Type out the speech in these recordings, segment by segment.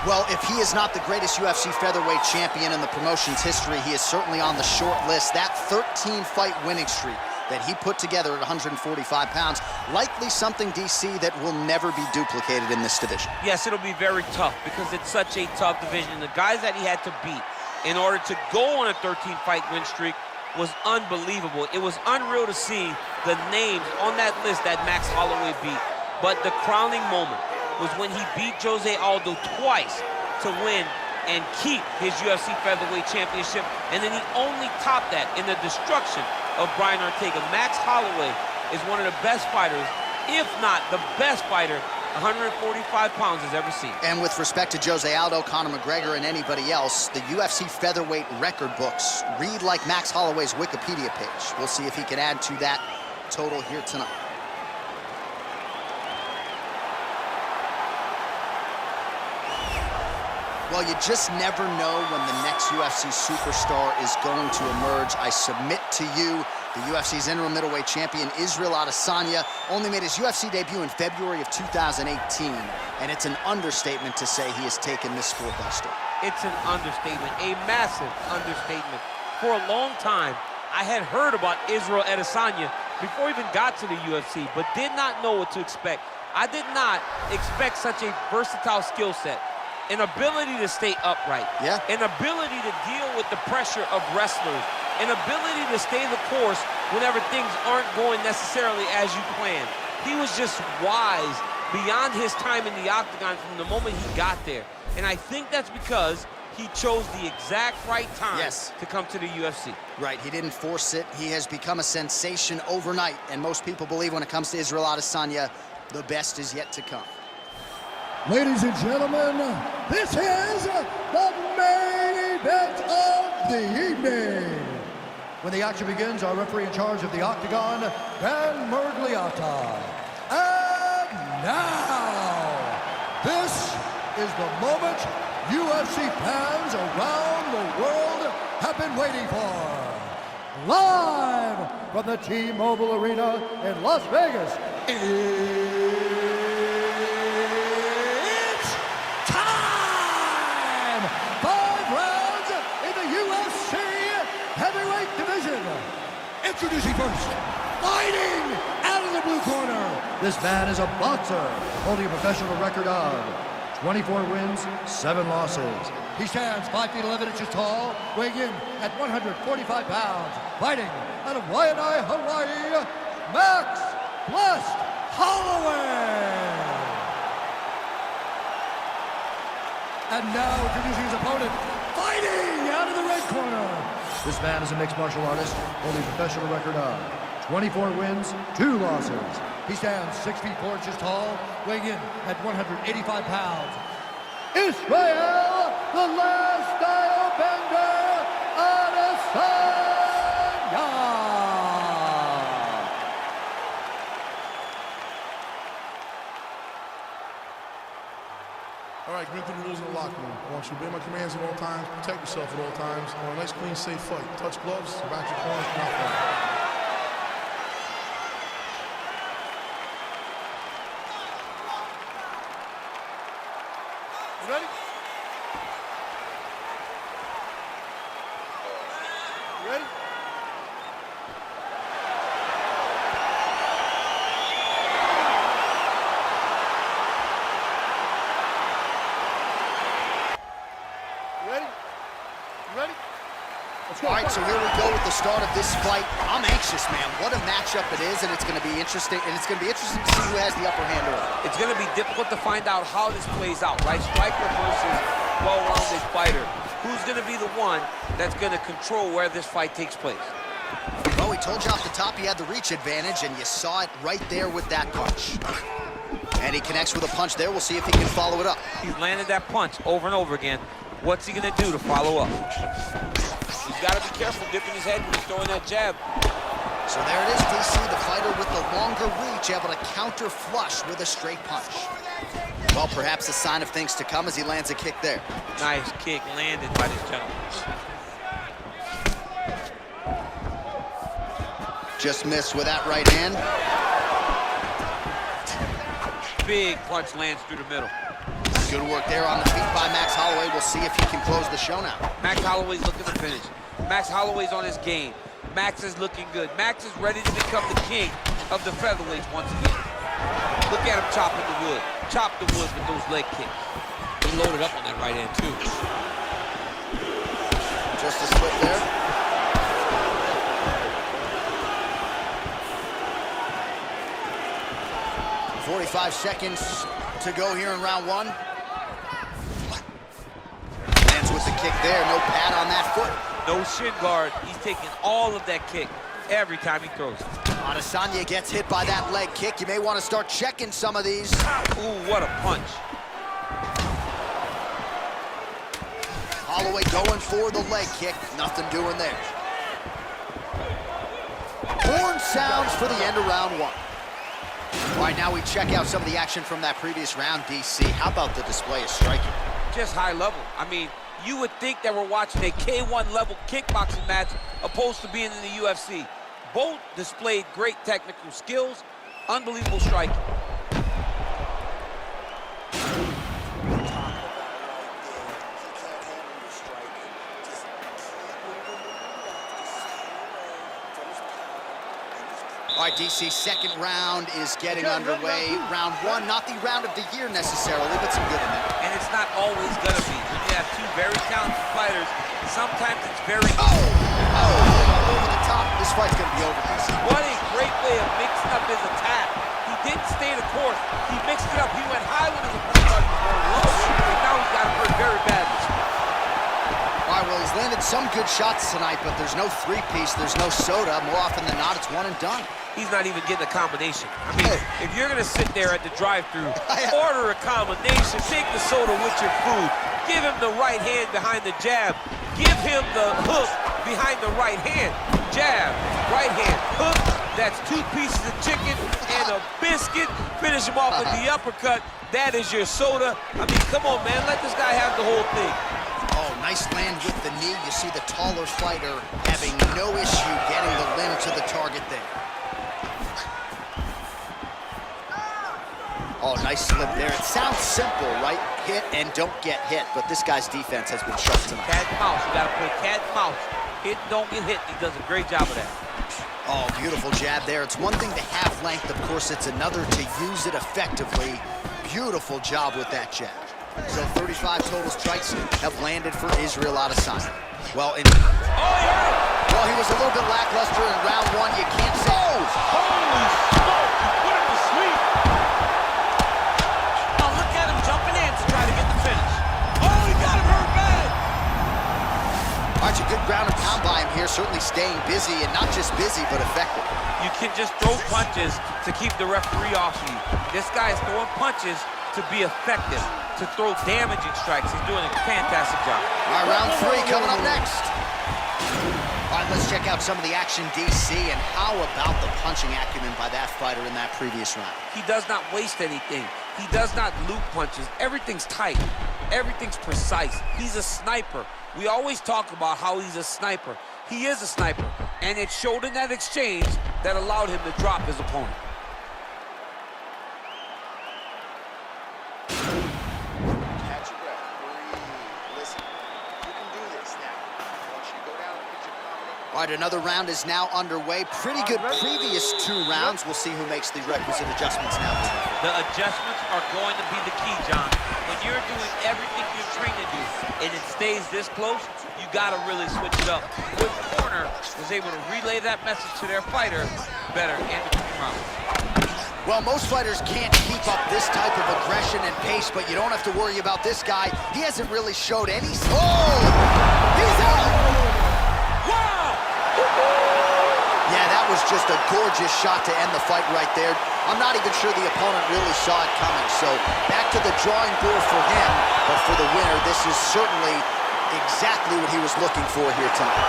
Well, if he is not the greatest UFC featherweight champion in the promotion's history, he is certainly on the short list. That 13-fight winning streak that he put together at 145 pounds, likely something, DC, that will never be duplicated in this division. Yes, it'll be very tough because it's such a tough division. The guys that he had to beat in order to go on a 13-fight win streak was unbelievable. It was unreal to see the names on that list that Max Holloway beat. But the crowning moment was when he beat Jose Aldo twice to win and keep his UFC featherweight championship, and then he only topped that in the destruction of Brian Ortega. Max Holloway is one of the best fighters, if not the best fighter 145 pounds has ever seen. And with respect to Jose Aldo, Conor McGregor, and anybody else, the UFC featherweight record books read like Max Holloway's Wikipedia page. We'll see if he can add to that total here tonight. Well, you just never know when the next UFC superstar is going to emerge. I submit to you, the UFC's interim middleweight champion, Israel Adesanya, only made his UFC debut in February of 2018, and it's an understatement to say he has taken this sport by storm. It's an understatement, a massive understatement. For a long time, I had heard about Israel Adesanya before he even got to the UFC, but did not know what to expect. I did not expect such a versatile skill set. An ability to stay upright, an ability to deal with the pressure of wrestlers, an ability to stay the course whenever things aren't going necessarily as you planned. He was just wise beyond his time in the octagon from the moment he got there. And I think that's because he chose the exact right time to come to the UFC. Right, he didn't force it. He has become a sensation overnight, and most people believe when it comes to Israel Adesanya, the best is yet to come. Ladies and gentlemen, this is the main event of the evening. When the action begins, our referee in charge of the octagon, Dan Murgliata. And now, this is the moment UFC fans around the world have been waiting for. Live from the T-Mobile Arena in Las Vegas, introducing first, fighting out of the blue corner. This man is a boxer, holding a professional record of 24 wins, 7 losses. He stands 5 feet 11 inches tall, weighing in at 145 pounds. Fighting out of Waianae, Hawaii, Max Blessed Holloway. And now introducing his opponent, fighting out of the red corner. This man is a mixed martial artist, holding a professional record of 24 wins, 2 losses. He stands 6 feet 4 inches tall, weighing in at 185 pounds. Israel, the last style bender, Adesanya. All right, commit to the rules in the locker room. I want you to obey my commands at all times, protect yourself at all times. I want a nice, clean, safe fight. Touch gloves, back your corners, not fight. You ready? You ready? All right, so here we go with the start of this fight. I'm anxious, man. What a matchup it is, and it's going to be interesting. And it's going to be interesting to see who has the upper hand early. It's going to be difficult to find out how this plays out, right? Striker versus well-rounded fighter. Who's going to be the one that's going to control where this fight takes place? Well, we told you off the top he had the reach advantage, and you saw it right there with that punch. And he connects with a punch there. We'll see if he can follow it up. He's landed that punch over and over again. What's he going to do to follow up? He's got to be careful dipping his head when he's throwing that jab. So there it is, DC, the fighter with the longer reach, able to counter flush with a straight punch. Well, perhaps a sign of things to come as he lands a kick there. Nice kick landed by this gentleman. Just missed with that right hand. Big punch lands through the middle. Good work there on the feet by Max Holloway. We'll see if he can close the show now. Max Holloway's looking to finish. Max Holloway's on his game. Max is looking good. Max is ready to become the king of the featherweights once again. Look at him chopping the wood. Chop the wood with those leg kicks. He loaded up on that right hand, too. Just a slip there. .45 seconds to go here in round one. Lands with the kick there. No pad on that foot. No shin guard. He's taking all of that kick every time he throws it. Adesanya gets hit by that leg kick. You may want to start checking some of these. Ooh, what a punch. Holloway going for the leg kick. Nothing doing there. Horn sounds for the end of round one. All right, now we check out some of the action from that previous round, DC. How about the display of striking? Just high level. I mean, you would think that we're watching a K1 level kickboxing match opposed to being in the UFC. Both displayed great technical skills, unbelievable striking. All right, DC, second round is getting underway. Round one, not the round of the year necessarily, but some good in there. And it's not always gonna be. When you have two very talented fighters, sometimes it's very... Over the top. This fight's gonna be over, DC. What a great way of mixing up his attack. He didn't stay the course. He mixed it up. He went high when his opponent started going low, and now he's got him hurt very badly. All right, well, he's landed some good shots tonight, but there's no three-piece, there's no soda. More often than not, it's one and done. He's not even getting a combination. I mean, if you're gonna sit there at the drive-thru, order a combination, take the soda with your food, give him the right hand behind the jab, give him the hook behind the right hand, jab, right hand, hook. That's 2 pieces of chicken and a biscuit. Finish him off with the uppercut. That is your soda. I mean, come on, man, let this guy have the whole thing. Oh, nice land with the knee. You see the taller fighter having no issue getting the limb to the target there. Oh, nice slip there. It sounds simple, right? Hit and don't get hit, but this guy's defense has been sharp tonight. Cat and mouse. You gotta play cat and mouse. Hit and don't get hit. He does a great job of that. Oh, beautiful jab there. It's one thing to have length. Of course, it's another to use it effectively. Beautiful job with that jab. So 35 total strikes have landed for Israel Adesanya. Well, he was a little bit lackluster in round one. You can't say. Holy smoke! He put him to sleep. Oh, look at him jumping in to try to get the finish. Oh, he got him hurt bad. All right, a good ground and pound by him here. Certainly staying busy, and not just busy, but effective. You can just throw punches to keep the referee off you. This guy is throwing punches to be effective, to throw damaging strikes. He's doing a fantastic job. All right, round three coming up next. All right, let's check out some of the action, DC, and how about the punching acumen by that fighter in that previous round? He does not waste anything. He does not loop punches. Everything's tight. Everything's precise. He's a sniper. We always talk about how he's a sniper. He is a sniper, and it showed in that exchange that allowed him to drop his opponent. Catch your breath. Breathe. Listen. You can do this now. I want you to go down and get your confidence. All right, another round is now underway. Pretty good previous 2 rounds. We'll see who makes the requisite adjustments now. The adjustments are going to be the key, John. When you're doing everything you're trained to do, and it stays this close, you got to really switch it up. With corner was able to relay that message to their fighter better in between rounds. Well, most fighters can't keep up this type of aggression and pace, but you don't have to worry about this guy. He hasn't really showed any... Oh! He's out! Wow! Yeah, that was just a gorgeous shot to end the fight right there. I'm not even sure the opponent really saw it coming, so back to the drawing board for him, but for the winner, this is certainly exactly what he was looking for here tonight.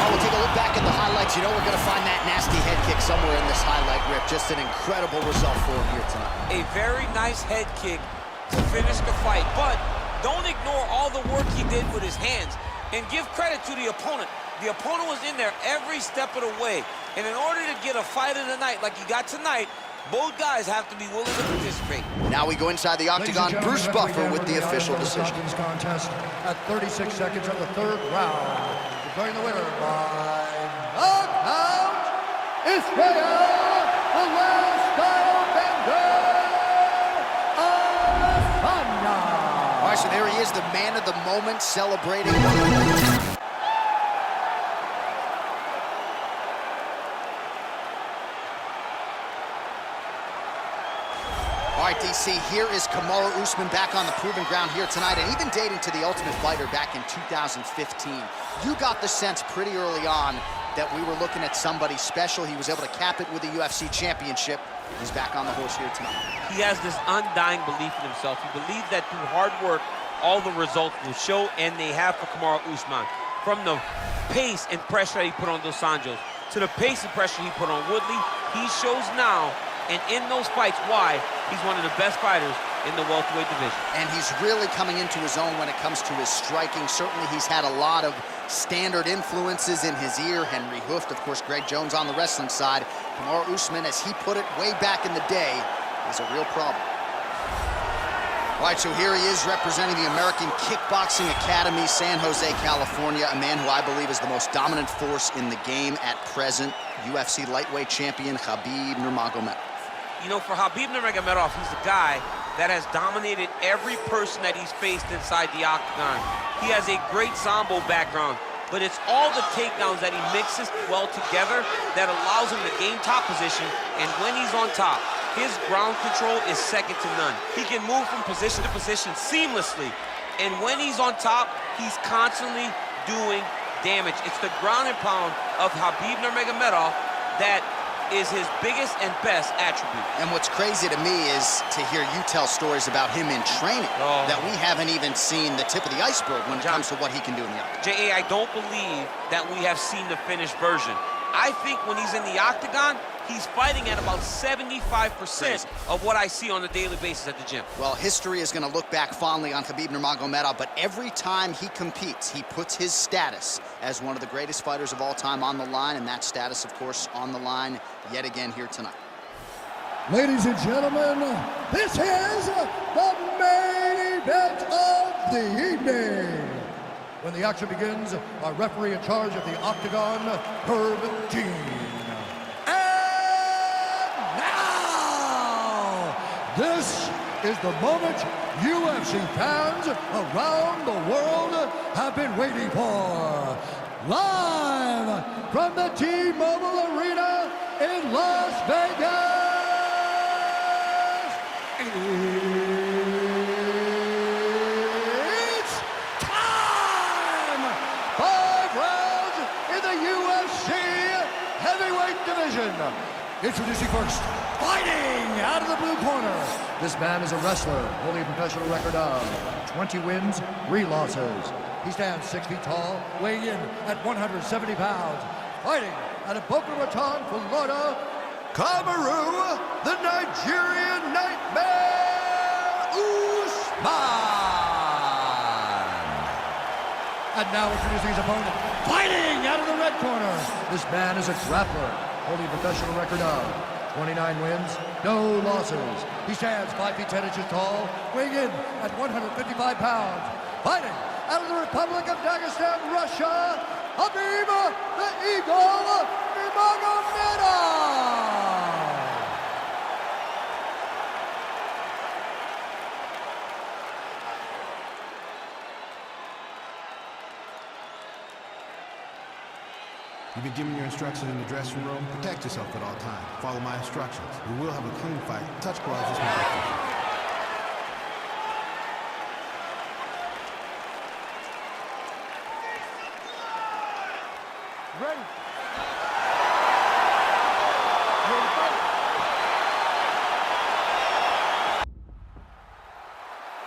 Oh, we'll take a look back at the highlights. You know we're going to find that nasty head kick somewhere in this highlight rip. Just an incredible result for him here tonight. A very nice head kick to finish the fight, but don't ignore all the work he did with his hands, and give credit to the opponent. The opponent was in there every step of the way, and in order to get a fight of the night like he got tonight, Both guys have to be willing to participate. Now we go inside the octagon. Bruce Buffer with the official decision. Contest at 36 seconds of the third round. Declaring the winner by knockout, Israel, the last style bender, Adesanya. All right, so there he is, the man of the moment, celebrating. All right, DC, here is Kamaru Usman back on the proving ground here tonight, and even dating to the Ultimate Fighter back in 2015. You got the sense pretty early on that we were looking at somebody special. He was able to cap it with the UFC Championship. He's back on the horse here tonight. He has this undying belief in himself. He believes that through hard work, all the results will show, and they have for Kamaru Usman. From the pace and pressure that he put on Dos Anjos, to the pace and pressure he put on Woodley, he shows now, and in those fights, why he's one of the best fighters in the welterweight division. And he's really coming into his own when it comes to his striking. Certainly he's had a lot of standard influences in his ear. Henry Hooft, of course, Greg Jones on the wrestling side. Kamaru Usman, as he put it way back in the day, is a real problem. All right, so here he is representing the American Kickboxing Academy, San Jose, California, a man who I believe is the most dominant force in the game at present, UFC lightweight champion Khabib Nurmagomedov. You know, for Khabib Nurmagomedov, he's the guy that has dominated every person that he's faced inside the octagon. He has a great Sambo background, but it's all the takedowns that he mixes well together that allows him to gain top position, and when he's on top, his ground control is second to none. He can move from position to position seamlessly, and when he's on top, he's constantly doing damage. It's the ground and pound of Khabib Nurmagomedov that is his biggest and best attribute. And what's crazy to me is to hear you tell stories about him in training that we haven't even seen the tip of the iceberg when it comes to what he can do in the octagon. J.A., I don't believe that we have seen the finished version. I think when he's in the octagon, he's fighting at about 75% of what I see on a daily basis at the gym. Well, history is going to look back fondly on Khabib Nurmagomedov, but every time he competes, he puts his status as one of the greatest fighters of all time on the line, and that status, of course, on the line yet again here tonight. Ladies and gentlemen, this is the main event of the evening. When the action begins, our referee in charge of the octagon, Herb Dean. And now, this is the moment UFC fans around the world have been waiting for. Live from the T-Mobile Arena in Las Vegas. Introducing first, fighting out of the blue corner. This man is a wrestler, holding a professional record of 20 wins, 3 losses. He stands 6 feet tall, weighing in at 170 pounds. Fighting out of Boca Raton, Florida, Kamaru, the Nigerian Nightmare Usman. And now introducing his opponent, fighting out of the red corner. This man is a grappler, holding a professional record of 29 wins, no losses. He stands 5 feet 10 inches tall, weighing in at 155 pounds. Fighting out of the Republic of Dagestan, Russia, Khabib the Eagle Nurmagomedov. You've been given your instructions in the dressing room. Protect yourself at all times. Follow my instructions. We will have a clean fight. Touch gloves is my victory. Ready?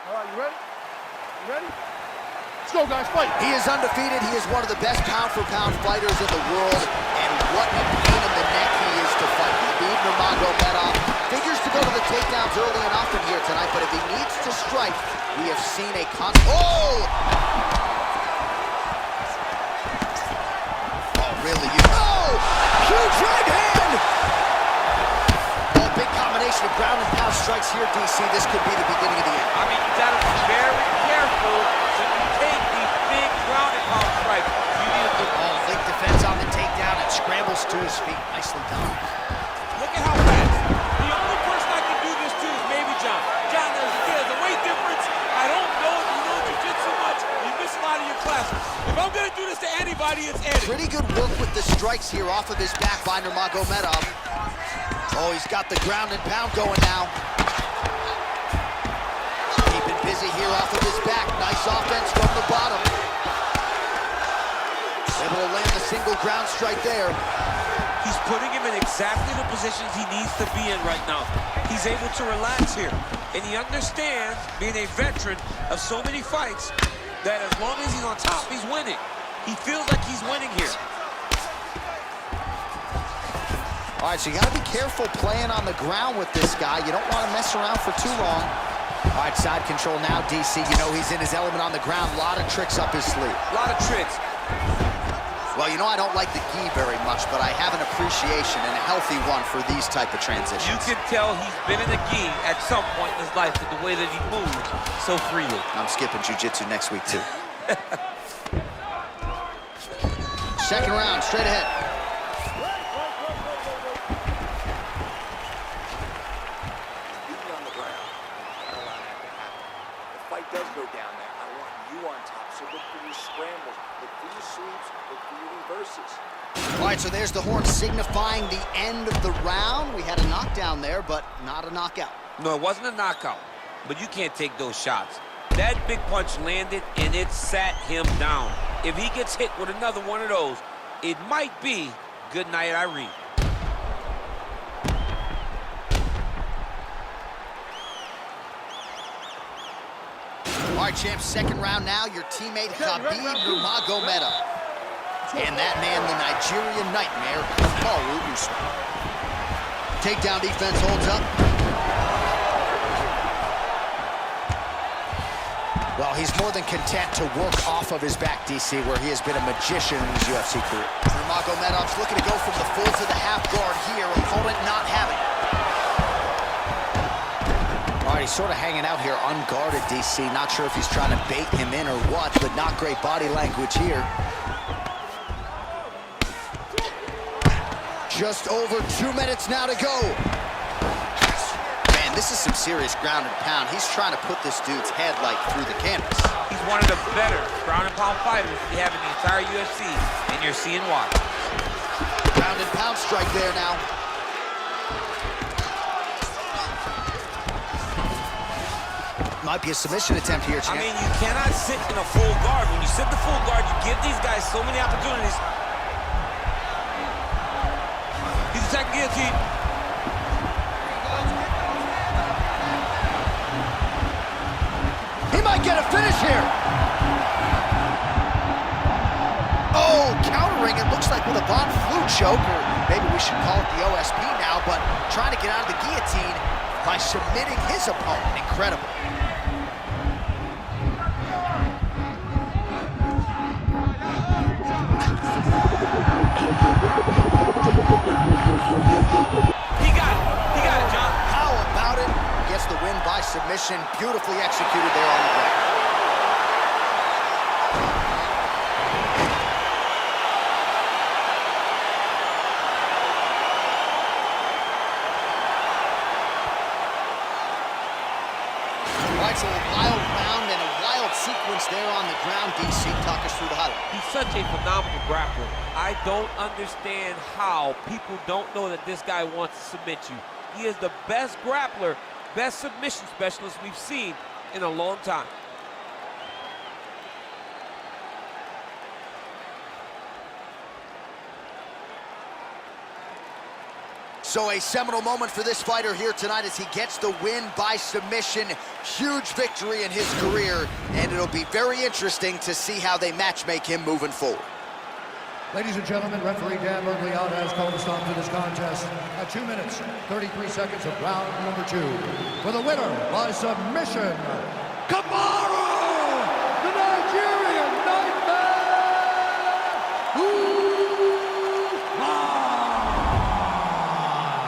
All right, you ready? You ready? Let's go, guys, fight. He is undefeated. He is one of the best pound-for-pound fighters in the world, and what a pain in the neck he is to fight. Khabib Nurmagomedov figures to go to the takedowns early and often here tonight, but if he needs to strike, we have seen a Oh, really? Oh! Huge right hand! Oh, big combination. combination of ground and pound strikes here, DC. This could be the beginning of the end. I mean, you gotta be very careful when you take these big ground and pound strikes. You need a good link defense on the takedown and scrambles to his feet. Nicely done. Look at how fast. The only person I can do this to is maybe Jon. Jon, there's a weight difference. I don't know if you know jiu-jitsu much. You miss a lot of your classes. If I'm gonna do this to anybody, it's Eddie. Pretty good work with the strikes here off of his back by Nurmagomedov. Oh, he's got the ground and pound going now. Keeping busy here off of his back. Nice offense from the bottom. Able to land the single ground strike there. He's putting him in exactly the positions he needs to be in right now. He's able to relax here. And he understands, being a veteran of so many fights, that as long as he's on top, he's winning. He feels like he's winning here. All right, so you got to be careful playing on the ground with this guy. You don't want to mess around for too long. All right, side control now, DC. You know he's in his element on the ground. A lot of tricks up his sleeve. A lot of tricks. Well, you know I don't like the gi very much, but I have an appreciation and a healthy one for these type of transitions. You can tell he's been in the gi at some point in his life with the way that he moves so freely. I'm skipping jiu-jitsu next week, too. Second round, straight ahead. Beating on the ground. I don't allow that to happen. The fight does go down there. I want you on top. So look for your scrambles, look for your sweeps, look for your reverses. All right, so there's the horn signifying the end of the round. We had a knockdown there, but not a knockout. No, it wasn't a knockout, but you can't take those shots. That big punch landed, and it sat him down. If he gets hit with another one of those, it might be good night, Irene. All right, champs, second round now. Your teammate, Khabib Nurmagomedov. And that man, the Nigerian nightmare, Kamaru Usman. Takedown defense holds up. Well, he's more than content to work off of his back, DC, where he has been a magician in his UFC career. Nurmagomedov's looking to go from the full to the half guard here. Opponent not having it. All right, he's sort of hanging out here unguarded, DC. Not sure if he's trying to bait him in or what, but not great body language here. Just over 2 minutes now to go. Man, this is some serious ground and pound. He's trying to put this dude's head, like, through the canvas. He's one of the better ground and pound fighters we have in the entire UFC, and you're seeing why. Ground and pound strike there now. Might be a submission attempt here, champ. I mean, you cannot sit in a full guard. When you sit in the full guard, you give these guys so many opportunities. He's attacking guillotine. He might get a finish here. Oh, countering, it looks like with a Von Flue choke, or maybe we should call it the OSP now, but trying to get out of the guillotine by submitting his opponent. Incredible. He got it, Jon. How about it? Gets the win by submission. Beautifully executed there on the ground. All right, so a wild round and a wild sequence there on the ground. DC, talk us through the highlight. He's such a phenomenal grappler. I don't understand how people don't know that this guy wants to submit you. He is the best grappler, best submission specialist we've seen in a long time. So a seminal moment for this fighter here tonight as he gets the win by submission. Huge victory in his career, and it'll be very interesting to see how they matchmake him moving forward. Ladies and gentlemen, referee Dan Mergliata has called a stop to this contest at 2 minutes, 33 seconds of round number 2. For the winner by submission, Kamaru, the Nigerian Nightmare, Usman.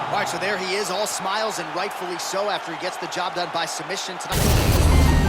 All All right, so there he is, all smiles and rightfully so after he gets the job done by submission tonight.